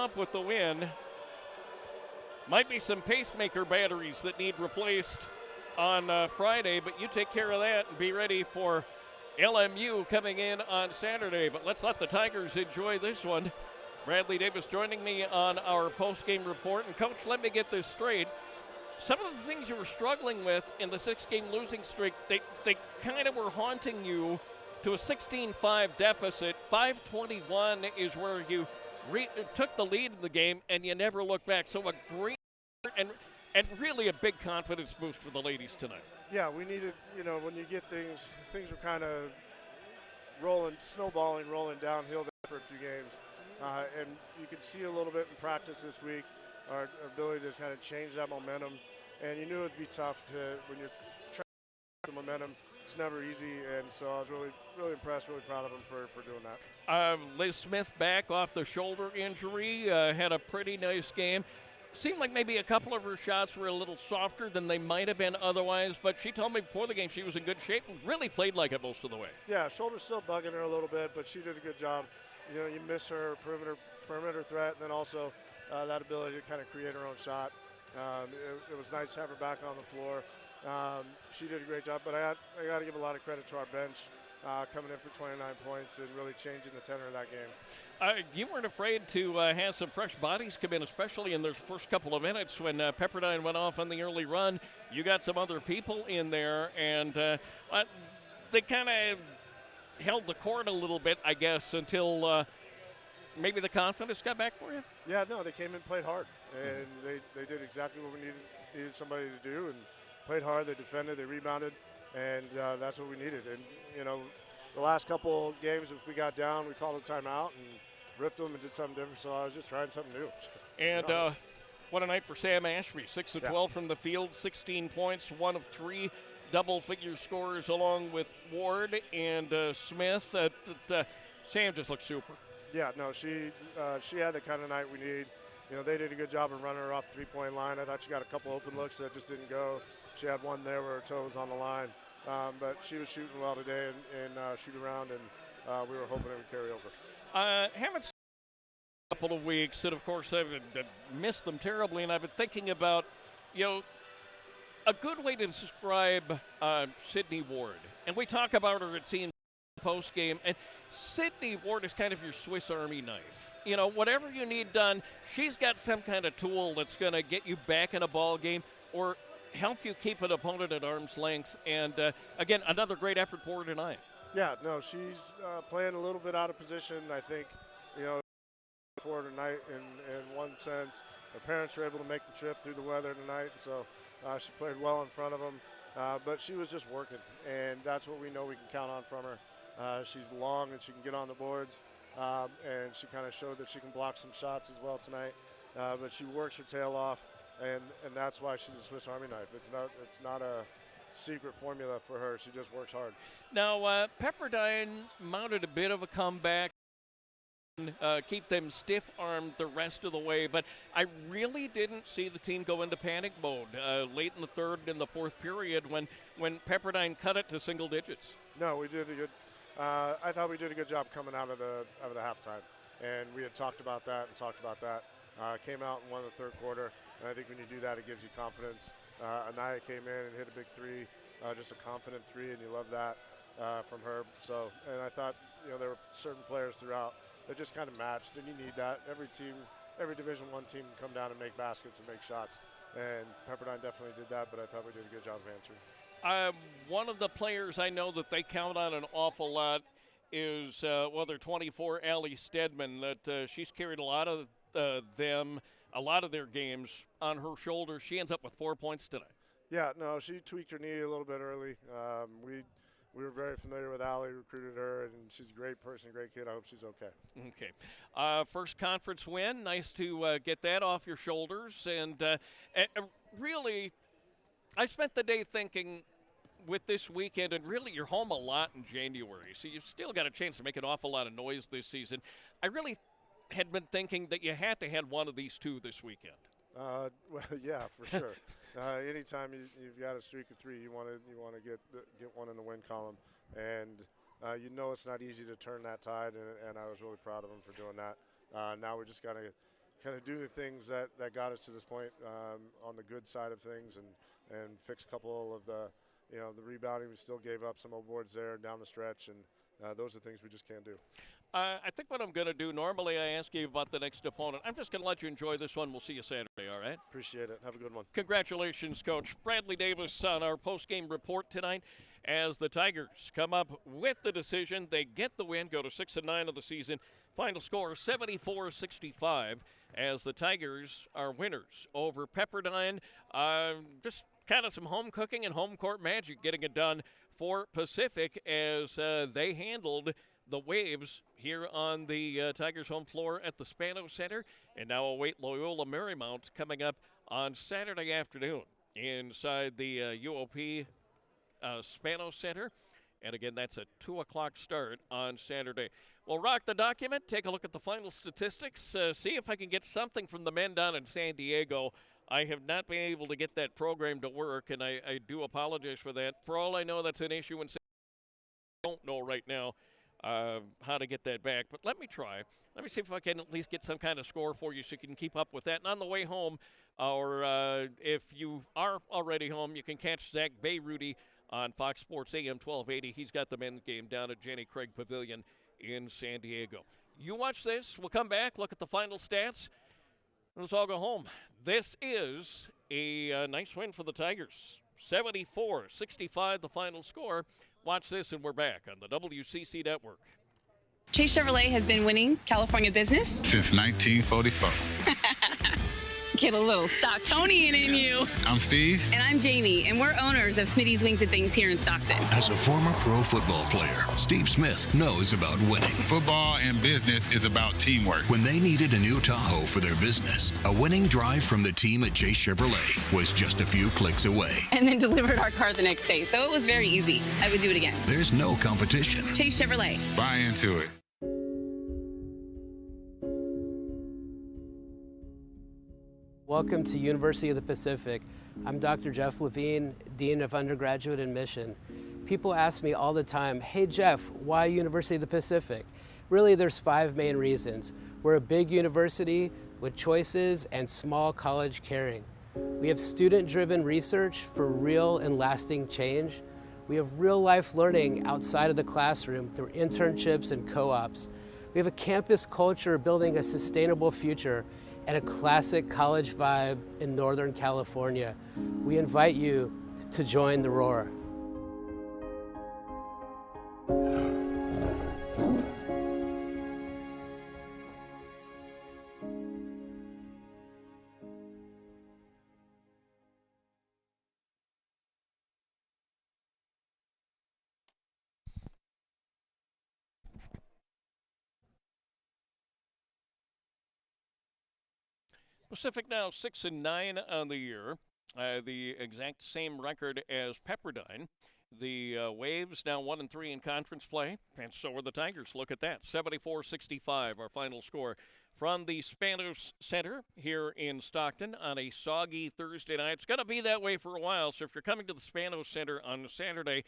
up with the win. Might be some pacemaker batteries that need replaced on Friday, but you take care of that and be ready for LMU coming in on Saturday. But let's let the Tigers enjoy this one. Bradley Davis joining me on our post-game report. And, Coach, let me get this straight. Some of the things you were struggling with in the 6-game losing streak, they kind of were haunting you to a 16-5 deficit. 5:21 is where you took the lead in the game, and you never looked back. So a great and really a big confidence boost for the ladies tonight. Yeah, we needed, when you get things were kind of snowballing, rolling downhill for a few games. And you could see a little bit in practice this week, our ability to kind of change that momentum. And you knew it would be tough when you're trying to the momentum. It's never easy, and so I was really, really impressed, really proud of them for doing that. Liz Smith back off the shoulder injury, had a pretty nice game. Seemed like maybe a couple of her shots were a little softer than they might have been otherwise, but she told me before the game she was in good shape and really played like it most of the way. Yeah, shoulder's still bugging her a little bit, but she did a good job. You miss her perimeter threat, and then also that ability to kind of create her own shot. It was nice to have her back on the floor. She did a great job, but I got to give a lot of credit to our bench coming in for 29 points and really changing the tenor of that game. You weren't afraid to have some fresh bodies come in, especially in those first couple of minutes when Pepperdine went off on the early run. You got some other people in there, and they kind of held the court a little bit, I guess, until maybe the confidence got back for you? Yeah, no, they came and played hard, and they did exactly what we needed somebody to do, and played hard. They defended, they rebounded, and that's what we needed. And, the last couple games, if we got down, we called a timeout and ripped them and did something different, so I was just trying something new. And what a night for Sam Ashby. 6 of 12 from the field, 16 points, 1 of 3 double-figure scorers along with Ward and Smith. Sam just looked super. Yeah, no, she had the kind of night we need. They did a good job of running her off the three-point line. I thought she got a couple open looks that just didn't go. She had one there where her toe was on the line. But she was shooting well today and shoot around, and we were hoping it would carry over. Haven't seen a couple of weeks, and of course I've missed them terribly, and I've been thinking about, a good way to describe Sydney Ward. And we talk about her, it seems, post-game, and Sydney Ward is kind of your Swiss Army knife. Whatever you need done, she's got some kind of tool that's going to get you back in a ball game or help you keep an opponent at arm's length. And, again, another great effort for her tonight. Yeah, no, she's playing a little bit out of position, I think, for her tonight in one sense. Her parents were able to make the trip through the weather tonight, so she played well in front of them. But she was just working, and that's what we know we can count on from her. She's long and she can get on the boards, and she kind of showed that she can block some shots as well tonight. But she works her tail off, and that's why she's a Swiss Army knife. It's not a secret formula for her. She just works hard. Now, Pepperdine mounted a bit of a comeback. Keep them stiff-armed the rest of the way, but I really didn't see the team go into panic mode late in the third and the fourth period when Pepperdine cut it to single digits. No, we did a good. I thought we did a good job coming out of the halftime, and we had talked about that. Came out and won the third quarter, and I think when you do that, it gives you confidence. Anaya came in and hit a big three, just a confident three, and you love that from her. So, and I thought there were certain players throughout that just kind of matched, and you need that. Every team, every Division I team can come down and make baskets and make shots, and Pepperdine definitely did that, but I thought we did a good job of answering. One of the players I know that they count on an awful lot is, their 24, Allie Stedman, that she's carried a lot of their games on her shoulders. She ends up with 4 points tonight. Yeah, no, she tweaked her knee a little bit early. We were very familiar with Allie, recruited her, and she's a great person, great kid. I hope she's okay. Okay. First conference win. Nice to get that off your shoulders. And really, I spent the day thinking with this weekend, and really you're home a lot in January, so you've still got a chance to make an awful lot of noise this season. I really had been thinking that you had to have one of these two this weekend. Well, yeah, for sure. Anytime you've got a streak of three, you want to get one in the win column, and it's not easy to turn that tide, and I was really proud of them for doing that. Now we just got to kind of do the things that got us to this point on the good side of things, and fix a couple of the rebounding. We still gave up some boards there down the stretch, and those are things we just can't do. I think what I'm going to do, normally I ask you about the next opponent. I'm just going to let you enjoy this one. We'll see you Saturday, all right? Appreciate it. Have a good one. Congratulations, Coach Bradley Davis, on our post-game report tonight as the Tigers come up with the decision. They get the win, go to 6-9 of the season. Final score 74-65 as the Tigers are winners over Pepperdine. Just kind of some home cooking and home court magic getting it done for Pacific as they handled the Waves here on the Tigers home floor at the Spano Center, and now await Loyola Marymount coming up on Saturday afternoon inside the UOP Spano Center. And again, that's a 2 o'clock start on Saturday. We'll rock the document, take a look at the final statistics, see if I can get something from the men down in San Diego. I have not been able to get that program to work, and I do apologize for that. For all I know, that's an issue in San Diego. I don't know right now how to get that back, but let me try. Let me see if I can at least get some kind of score for you so you can keep up with that. And on the way home, or if you are already home, you can catch Zach Bayrudy on Fox Sports AM 1280. He's got the men's game down at Jenny Craig Pavilion in San Diego. You watch this. We'll come back, look at the final stats. Let's all go home. This is a nice win for the Tigers. 74-65 the final score. Watch this, and we're back on the WCC Network. Chase Chevrolet has been winning California business since 1944. Get a little Stocktonian in you. I'm Steve. And I'm Jamie, and we're owners of Smitty's Wings and Things here in Stockton. As a former pro football player, Steve Smith knows about winning. Football and business is about teamwork. When they needed a new Tahoe for their business, a winning drive from the team at Chase Chevrolet was just a few clicks away. And then delivered our car the next day, so it was very easy. I would do it again. There's no competition. Chase Chevrolet. Buy into it. Welcome to University of the Pacific. I'm Dr. Jeff Levine, Dean of Undergraduate Admission. People ask me all the time, hey Jeff, why University of the Pacific? Really, there's 5 main reasons. We're a big university with choices and small college caring. We have student-driven research for real and lasting change. We have real-life learning outside of the classroom through internships and co-ops. We have a campus culture building a sustainable future and a classic college vibe in Northern California. We invite you to join the Roar. Pacific now 6-9 on the year, the exact same record as Pepperdine. The Waves now 1-3 in conference play, and so are the Tigers. Look at that, 74-65, our final score from the Spanos Center here in Stockton on a soggy Thursday night. It's going to be that way for a while, so if you're coming to the Spanos Center on Saturday,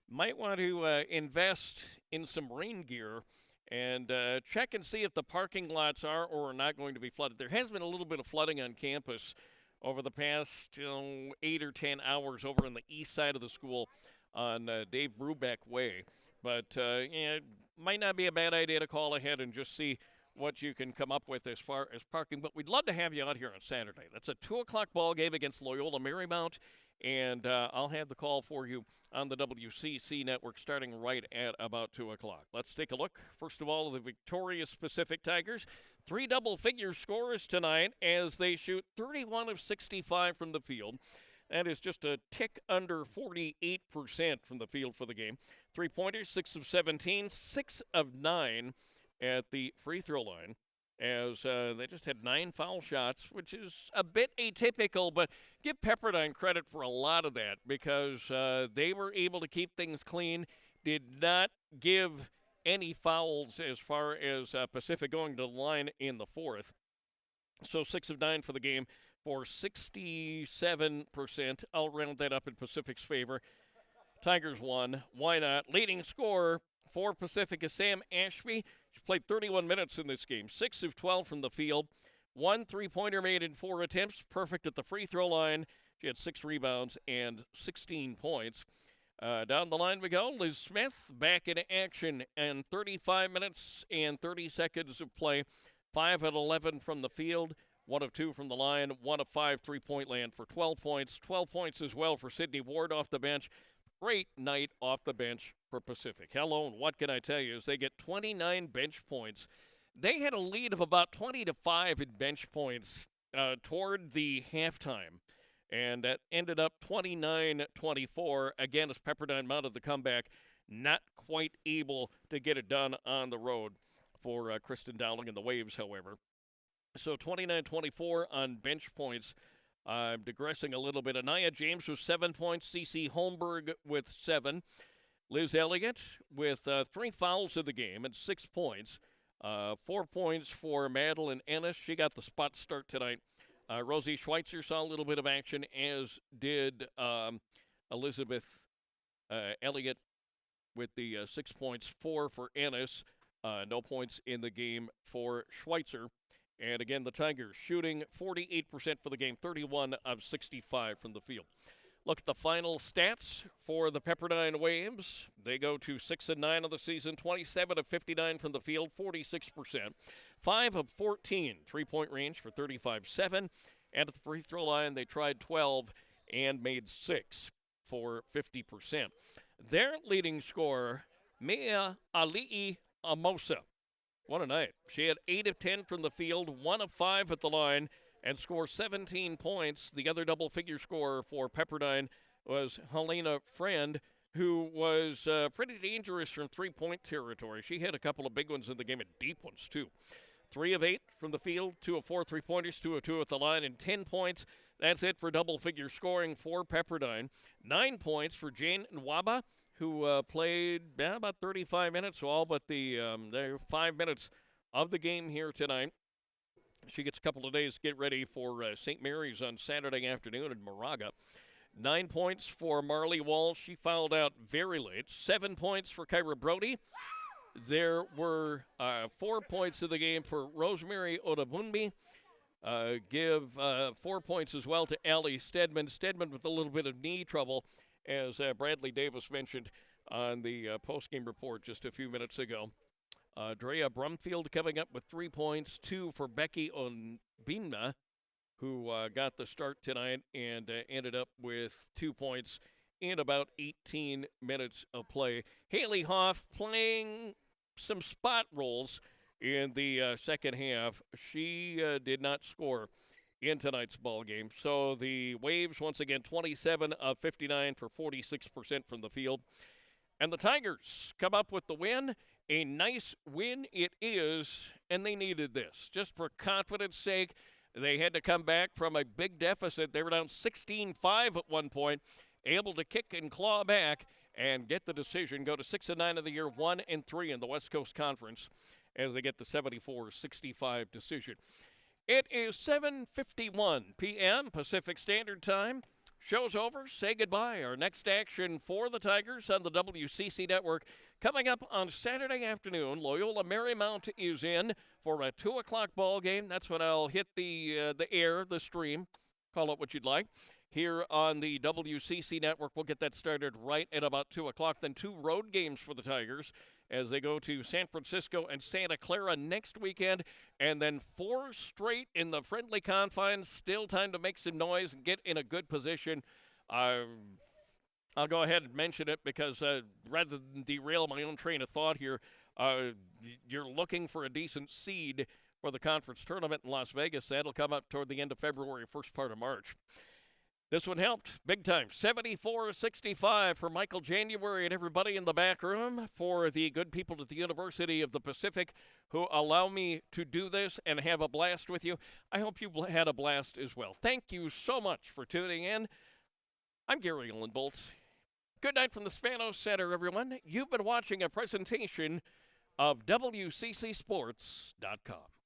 might want to invest in some rain gear and check and see if the parking lots are or are not going to be flooded. There has been a little bit of flooding on campus over the past 8 or 10 hours over on the east side of the school on Dave Brubeck Way. But it might not be a bad idea to call ahead and just see what you can come up with as far as parking. But we'd love to have you out here on Saturday. That's a 2 o'clock ball game against Loyola Marymount. And I'll have the call for you on the WCC network starting right at about 2 o'clock. Let's take a look, first of all, at the victorious Pacific Tigers. 3 double-figure scorers tonight as they shoot 31 of 65 from the field. That is just a tick under 48% from the field for the game. 3-pointers, 6 of 17, 6 of 9 at the free throw line, as they just had 9 foul shots, which is a bit atypical, but give Pepperdine credit for a lot of that because they were able to keep things clean, did not give any fouls as far as Pacific going to the line in the fourth. So 6 of 9 for the game for 67%. I'll round that up in Pacific's favor. Tigers won. Why not? Leading scorer for Pacific is Sam Ashby. She played 31 minutes in this game. 6 of 12 from the field. 1 3-pointer made in 4 attempts, perfect at the free throw line. She had 6 rebounds and 16 points. Down the line we go. Liz Smith back in action and 35 minutes and 30 seconds of play. 5 of 11 from the field, 1 of 2 from the line, 1 of 5 3-point land for 12 points. 12 points as well for Sydney Ward off the bench. Great night off the bench for Pacific. Hello, and what can I tell you is they get 29 bench points. They had a lead of about 20-5 in bench points toward the halftime. And that ended up 29-24. Again, as Pepperdine mounted the comeback, not quite able to get it done on the road for Kristen Dowling and the Waves, however. So 29-24 on bench points. I'm digressing a little bit. Anaya James with 7 points. Cece Holmberg with 7. Liz Elliott with 3 fouls of the game and 6 points. 4 points for Madeline Ennis. She got the spot start tonight. Rosie Schweitzer saw a little bit of action, as did Elizabeth Elliott with the 6 points, 4 for Ennis. No points in the game for Schweitzer. And again, the Tigers shooting 48% for the game, 31 of 65 from the field. Look at the final stats for the Pepperdine Waves. They go to 6-9 of the season, 27 of 59 from the field, 46%. 5 of 14 3-point range for 35-7. And at the free throw line, they tried 12 and made 6 for 50%. Their leading scorer, Mea Ali'i Amosa. What a night. She had 8 of 10 from the field, 1 of 5 at the line, and scored 17 points. The other double-figure scorer for Pepperdine was Helena Friend, who was pretty dangerous from three-point territory. She hit a couple of big ones in the game, and deep ones, too. 3 of 8 from the field, 2 of 4 three-pointers, 2 of 2 at the line, and 10 points. That's it for double-figure scoring for Pepperdine. 9 points for Jane Nwaba, who played about 35 minutes, so all but the 5 minutes of the game here tonight. She gets a couple of days to get ready for St. Mary's on Saturday afternoon in Moraga. 9 points for Marley Walsh. She fouled out very late. 7 points for Kyra Brody. There were 4 points of the game for Rosemary Odabunbi. Give 4 points as well to Allie Stedman. Stedman with a little bit of knee trouble, as Bradley Davis mentioned on the postgame report just a few minutes ago. Drea Brumfield coming up with 3 points, 2 for Becky Onbina, who got the start tonight and ended up with 2 points in about 18 minutes of play. Haley Hoff playing some spot roles in the second half. She did not score in tonight's ball game. So the Waves, once again, 27 of 59 for 46% from the field. And the Tigers come up with the win. A nice win it is, and they needed this. Just for confidence sake, they had to come back from a big deficit. They were down 16-5 at one point, able to kick and claw back and get the decision, go to 6-9 of the year, 1-3 in the West Coast Conference as they get the 74-65 decision. It is 7:51 p.m. Pacific Standard Time. Show's over. Say goodbye. Our next action for the Tigers on the WCC Network coming up on Saturday afternoon. Loyola Marymount is in for a 2 o'clock ball game. That's when I'll hit the air, the stream. Call it what you'd like. Here on the WCC Network, we'll get that started right at about 2 o'clock. Then 2 road games for the Tigers as they go to San Francisco and Santa Clara next weekend, and then 4 straight in the friendly confines. Still time to make some noise and get in a good position. I'll go ahead and mention it because rather than derail my own train of thought here, you're looking for a decent seed for the conference tournament in Las Vegas. That'll come up toward the end of February, first part of March. This one helped big time. 74-65 for Michael January and everybody in the back room, for the good people at the University of the Pacific who allow me to do this and have a blast with you. I hope you had a blast as well. Thank you so much for tuning in. I'm Gary Ullenbolt. Good night from the Spanos Center, everyone. You've been watching a presentation of WCCSports.com.